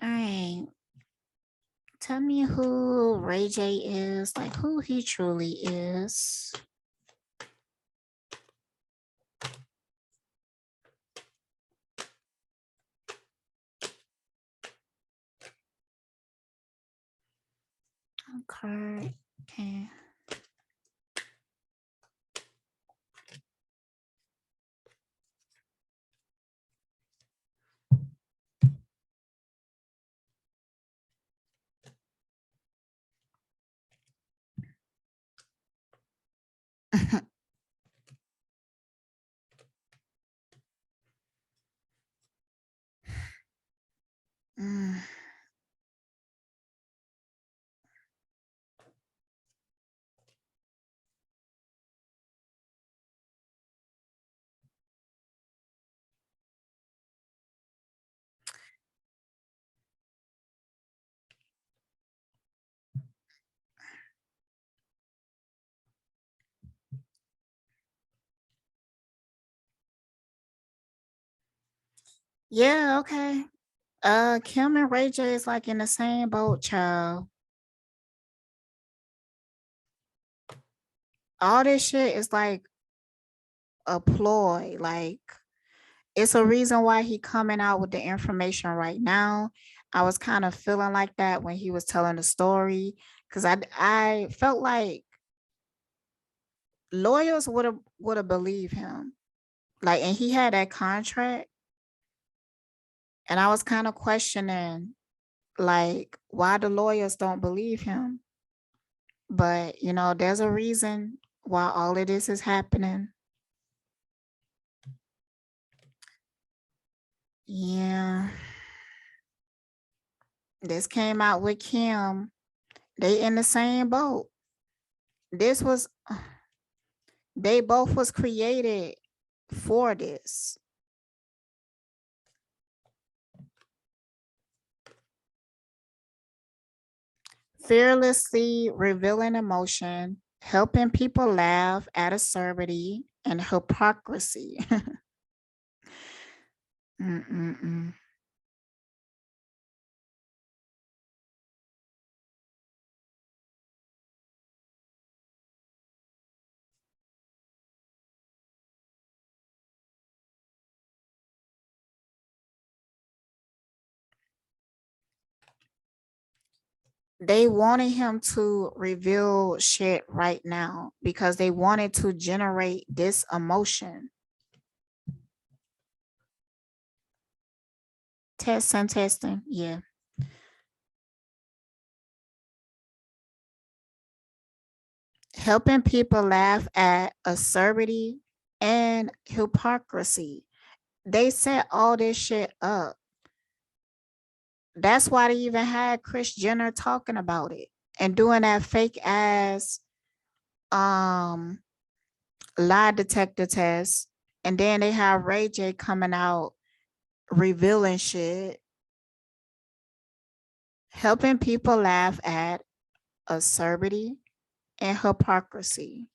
All right. Tell me who Ray J is, like who he truly is. Okay. Okay. Mm. Yeah, okay. Kim and Ray J is like in the same boat, child. All this shit is like a ploy. Like it's a reason why he coming out with the information right now. I was kind of feeling like that when he was telling the story because I felt like lawyers would have believed him. Like, and he had that contract, and I was kind of questioning like why the lawyers don't believe him. But there's a reason why all of this is happening. Yeah. This came out with Kim. They in the same boat. This was they both was created for this. Fearlessly revealing emotion, helping people laugh at absurdity and hypocrisy. Mm-mm-mm. They wanted him to reveal shit right now because they wanted to generate this emotion. Test and testing. Yeah. Helping people laugh at absurdity and hypocrisy. They set all this shit up. That's why they even had Chris Jenner talking about it and doing that fake ass um lie detector test. And then they have Ray J coming out revealing shit, helping people laugh at absurdity and hypocrisy.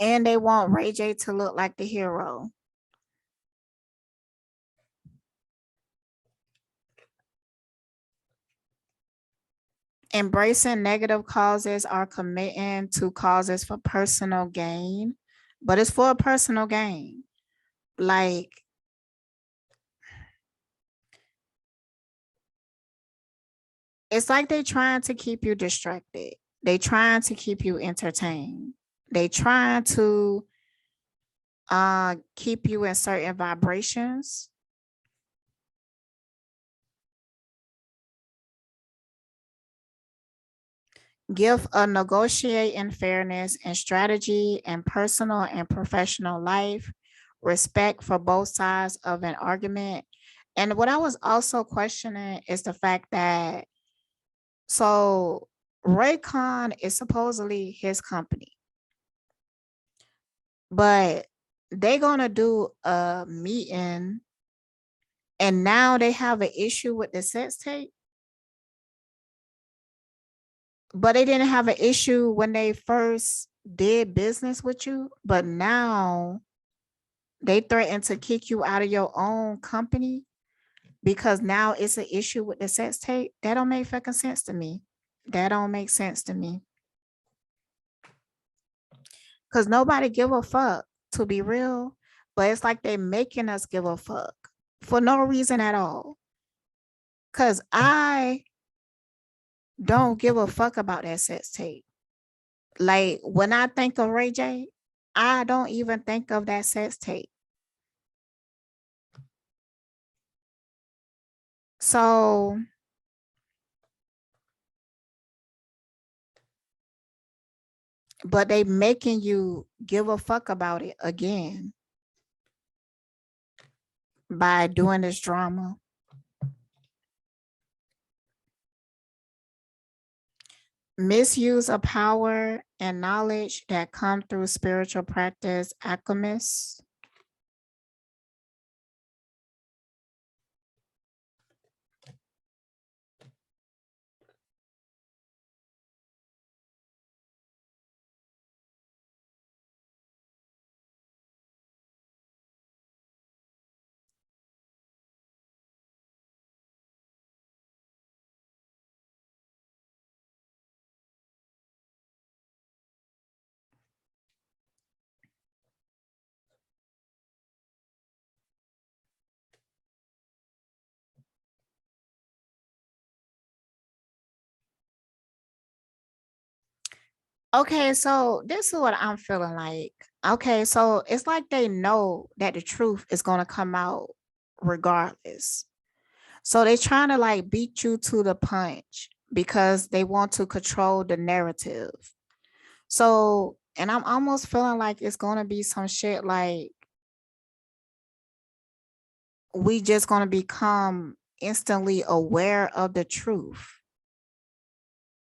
And they want Ray J to look like the hero. Embracing negative causes are committing to causes for personal gain, but it's for a personal gain. Like, it's like they trying to keep you distracted. They trying to keep you entertained. They trying to keep you in certain vibrations. Give a negotiate in fairness and strategy and personal and professional life, respect for both sides of an argument. And what I was also questioning is the fact that so Raycon is supposedly his company, but they're gonna do a meeting and now they have an issue with the sex tape. But they didn't have an issue when they first did business with you, but now they threaten to kick you out of your own company because now it's an issue with the sex tape. That don't make fucking sense to me. That don't make sense to me. Because nobody give a fuck, to be real. But it's like they making us give a fuck for no reason at all. Because I don't give a fuck about that sex tape. Like when I think of Ray J, I don't even think of that sex tape. So but they making you give a fuck about it again by doing this drama. Misuse of power and knowledge that come through spiritual practice, alchemists. Okay, so this is what I'm feeling like. Okay, so it's like they know that the truth is going to come out regardless. So they're trying to like beat you to the punch because they want to control the narrative. So, and I'm almost feeling like it's going to be some shit like we just going to become instantly aware of the truth.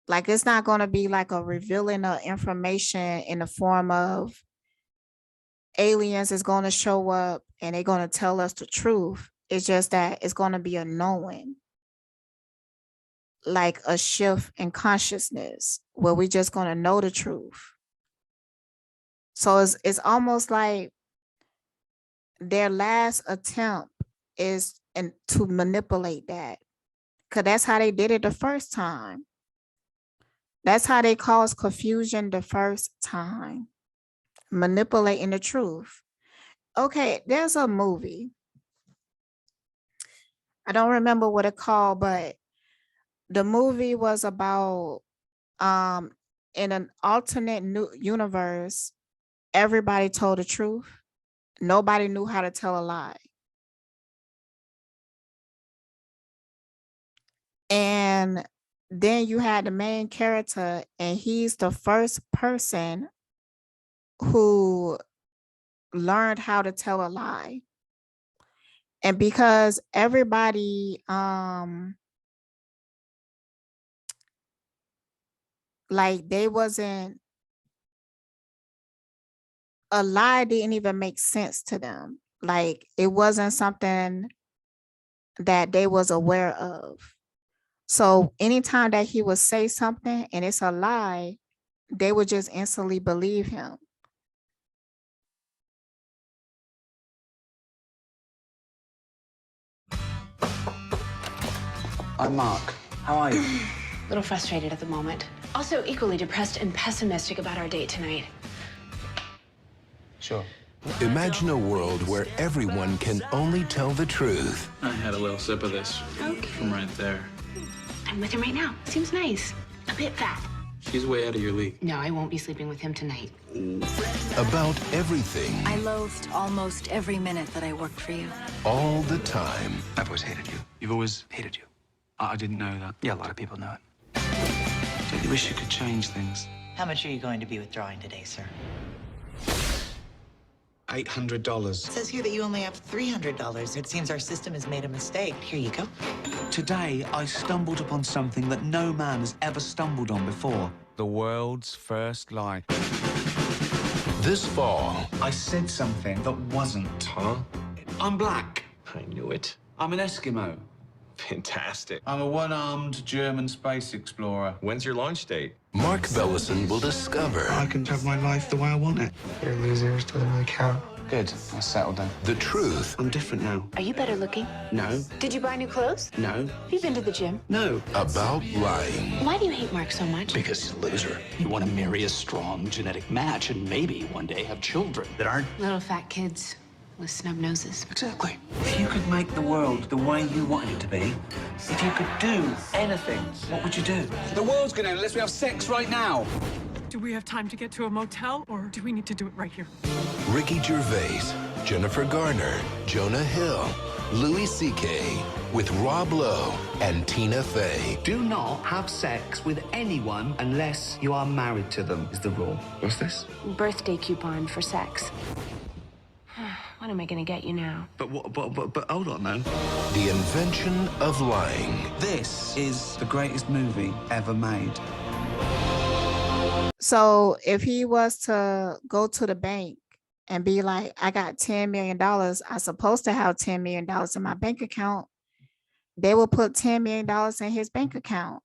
Like it's not going to be like a revealing of information in the form of aliens is going to show up and they're going to tell us the truth. It's just that it's going to be a knowing, like a shift in consciousness where we just going to know the truth. So it's almost like their last attempt is to manipulate that, because that's how they did it the first time. That's how they caused confusion the first time, manipulating the truth. Okay, there's a movie. I don't remember what it called, but the movie was about in an alternate new universe, everybody told the truth. Nobody knew how to tell a lie. And then you had the main character, and he's the first person who learned how to tell a lie. And because everybody like they wasn't, a lie didn't even make sense to them. Like it wasn't something that they was aware of. So anytime that he would say something and it's a lie, they would just instantly believe him. I'm Mark. How are you? A little frustrated at the moment. Also equally depressed and pessimistic about our date tonight. Sure. Imagine a world where everyone can only tell the truth. I had a little sip of this from right there. I'm with him right now. Seems nice. A bit fat. She's way out of your league. No, I won't be sleeping with him tonight. About everything. I loathed almost every minute that I worked for you. All the time. I've always hated you. You've always hated you. I didn't know that. Yeah, a lot of people know it. Don't you wish you could change things? How much are you going to be withdrawing today, sir? $800. It says here that you only have $300. It seems our system has made a mistake. Here you go. Today, I stumbled upon something that no man has ever stumbled on before. The world's first lie. This fall. I said something that wasn't. Huh? I'm black. I knew it. I'm an Eskimo. Fantastic. I'm a one-armed German space explorer. When's your launch date? Mark Bellison will discover I can have my life the way I want it. You're losers, doesn't really count. Good. I settled then. the truth I'm different now. Are you better looking? No, Did you buy new clothes? no, Have you been to the gym? no. about lying. Why do you hate Mark so much? Because he's a loser. You want to marry a strong genetic match and maybe one day have children that aren't. Little fat kids with snub noses. Exactly. If you could make the world the way you wanted it to be, if you could do anything, what would you do? The world's gonna end unless we have sex right now. Do we have time to get to a motel, or do we need to do it right here? Ricky Gervais, Jennifer Garner, Jonah Hill, Louis C.K. with Rob Lowe and Tina Fey. Do not have sex with anyone unless you are married to them, is the rule. What's this? Birthday coupon for sex. What am I gonna get you now? But hold on now. The invention of lying. This is the greatest movie ever made. So if he was to go to the bank and be like, I got $10 million, I'm supposed to have $10 million in my bank account, they will put $10 million in his bank account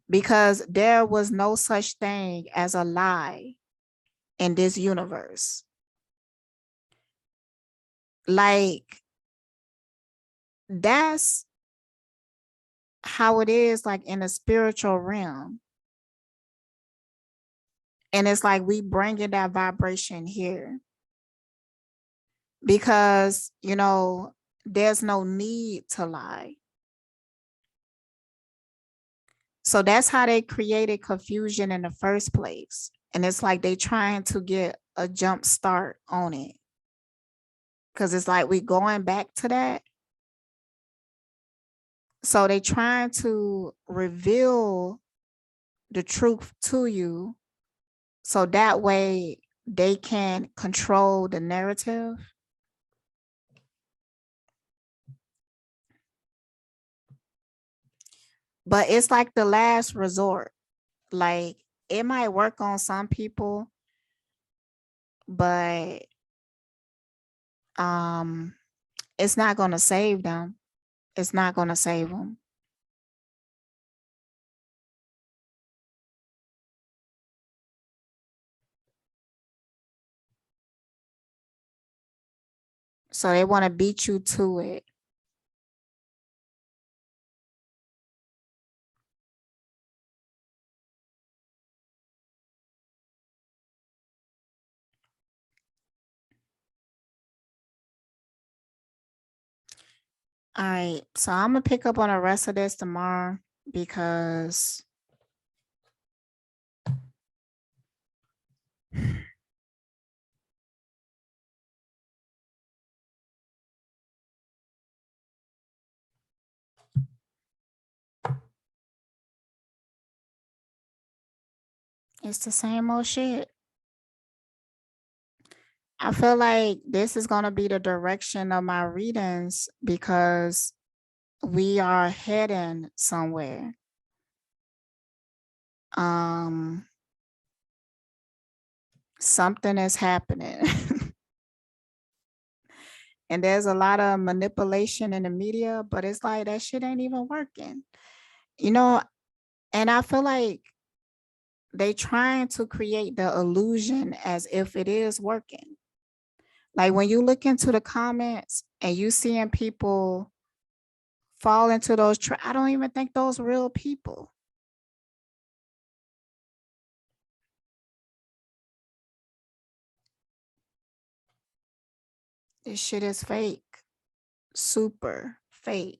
because there was no such thing as a lie in this universe. Like, that's how it is, like in a spiritual realm. And it's like we bringing that vibration here because, you know, there's no need to lie. So that's how they created confusion in the first place. And it's like they trying to get a jump start on it. Because it's like we going back to that. So they trying to reveal the truth to you. So that way they can control the narrative. But it's like the last resort. Like it might work on some people, but it's not going to save them. It's not going to save them. So they want to beat you to it. All right, so I'm gonna pick up on the rest of this tomorrow because it's the same old shit. I feel like this is gonna be the direction of my readings because we are heading somewhere. Something is happening. And there's a lot of manipulation in the media, but it's like that shit ain't even working. You know, and I feel like they trying to create the illusion as if it is working. Like when you look into the comments and you seeing people fall into those, I don't even think those real people. This shit is fake. Super fake.